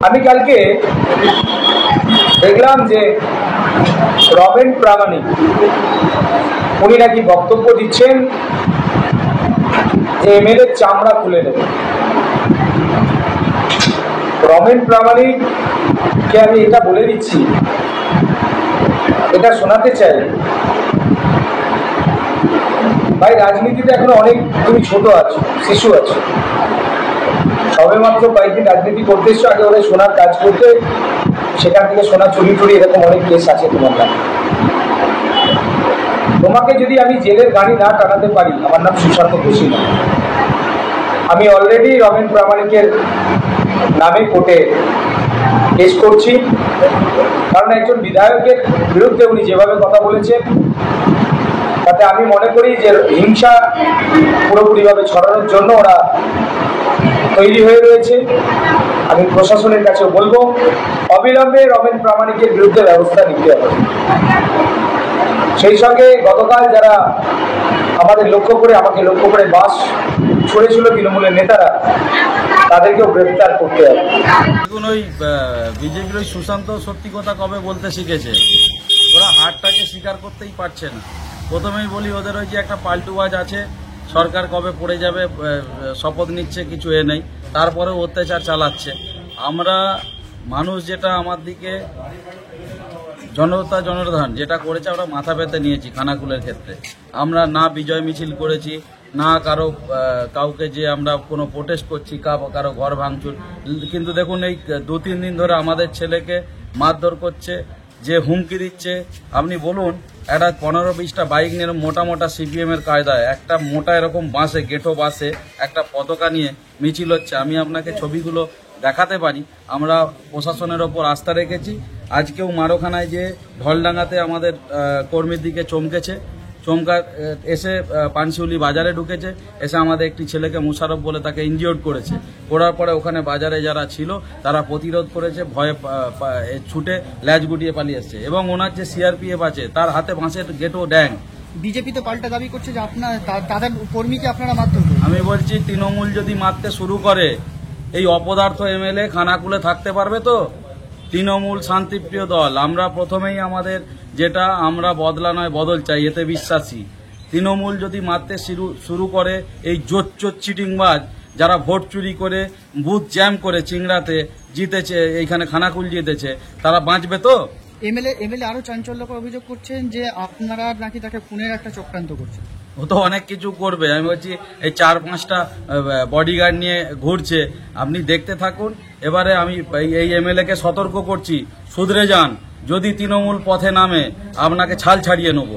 আমি কালকে দেখলাম যে রমেন প্রামাণিক উনি নাকি বক্তব্য দিচ্ছেন যে এমএলএ চামড়া খুলে নেবে। রমেন প্রামাণিককে আমি এটা বলে দিচ্ছি, এটা শোনাতে চাই, ভাই রাজনীতিতে এখনো অনেক, তুমি ছোট আছো, শিশু আছো, সবে মাত্র কয়েকদিন রাজনীতি করতে এসছো, আগে ওরা সোনার কাজ করতে, সেখান থেকে সোনা চুরি টুরি এরকম অনেক কেস আছে তোমার নামে। তোমাকে যদি আমি জেলের গাড়ি না টানাতে পারি, আমার নাম সুশান্ত ঘোষী না। আমি অলরেডি রমেন প্রামাণিকের নামে কোর্টে কেস করছি, কারণ একজন বিধায়কের বিরুদ্ধে উনি যেভাবে কথা বলেছেন তাতে আমি মনে করি যে হিংসা পুরোপুরিভাবে ছড়ানোর জন্য ওরা তৈরি হয়ে রয়েছে। আমি প্রশাসনের কাছে বলবো অবিলম্বে রমেন প্রামাণিকের বিরুদ্ধে ব্যবস্থা নিতে হবে। সেই সঙ্গে গতকাল যারা আমাকে লক্ষ্য করে বাস ছড়েছিল তৃণমূলের নেতারা, তাদেরকেও গ্রেফতার করতে হবে। দেখুন, ওই বিজেপির ওই সুশান্ত সত্যি কথা কবে বলতে শিখেছে, ওরা হারটাকে স্বীকার করতেই পারছে না। প্রথমেই বলি, ওদের ওই যে একটা পাল্টুবাজ আছে, সরকার কবে পড়ে যাবে শপথ নিচ্ছে, কিছু নেই, তারপরেও অত্যাচার চালাচ্ছে। আমরা মানুষ যেটা আমার দিকে জনসাধারণ যেটা করেছে, আমরা মাথা পেতে নিয়েছি। খানাকুলের ক্ষেত্রে আমরা না বিজয় মিছিল করেছি, না কাউকে যে আমরা কোনো প্রোটেস্ট করছি, কারো ঘর ভাঙচুর। কিন্তু দেখুন, এই 2-3 দিন ধরে আমাদের ছেলেকে মারধর করছে, যে হুমকি দিচ্ছে। আপনি বলুন, একটা 15-20টা বাইক নিয়ে মোটা মোটা সিপিএম এর কায়দায় একটা মোটা এরকম বাসে, গেটো বাসে একটা পতাকা নিয়ে মিছিল হচ্ছে। আমি আপনাকে ছবিগুলো দেখাতে পারি। আমরা প্রশাসনের ওপর আস্থা রেখেছি। আজকেও মারোখানায় যে ঢলডাঙ্গাতে আমাদের কর্মীর দিকে চমকা এসে পানশিউলি বাজারে ঢুকেছে, এসে আমাদের একটি ছেলেকে মুশারফ বলে তাকে ইনজিওর্ড করার পরে ওখানে বাজারে যারা ছিল তারা প্রতিরোধ করেছে, ভয়ে ছুটে ল্যাজ গুটিয়ে পালিয়ে এসছে। এবং ওনার যে সিআরপিএফ আছে, তার হাতে বাঁশের গেটো ড্যাং। বিজেপি তো পাল্টা দাবি করছে যে তাদের কর্মীকে আপনারা মারধর করছেন। আমি বলছি, তৃণমূল যদি মারতে শুরু করে, এই অপদার্থ এমএলএ খানাকুলে থাকতে পারবে তো? তৃণমূল শান্তিপ্রিয় দল, আমরা প্রথমেই আমাদের যেটা, আমরা বদলা নয় বদল চাই, এতে বিশ্বাসী। তৃণমূল যদি মারতে শুরু করে, এই জোচ্চোর চিটিংবাজ যারা ভোট চুরি করে বুথ জ্যাম করে চিংড়াতে জিতেছে, এইখানে খানাকুল জিতেছে, তারা বাঁচবে তো? এমএলএ আরো চাঞ্চল্যকর অভিযোগ করছেন যে আপনারা নাকি তাকে খুনের একটা চক্রান্ত করছেন। ও তো অনেক কিছু করবে। আমি বলছি, এই 4-5টা বডিগার্ড নিয়ে ঘুরছে, আপনি দেখতে থাকুন। এবারে আমি এই এমএলএ কে সতর্ক করছি, শুধরে যান। যদি তৃণমূল পথে নামে, আপনাকে ছাল ছাড়িয়ে নেব।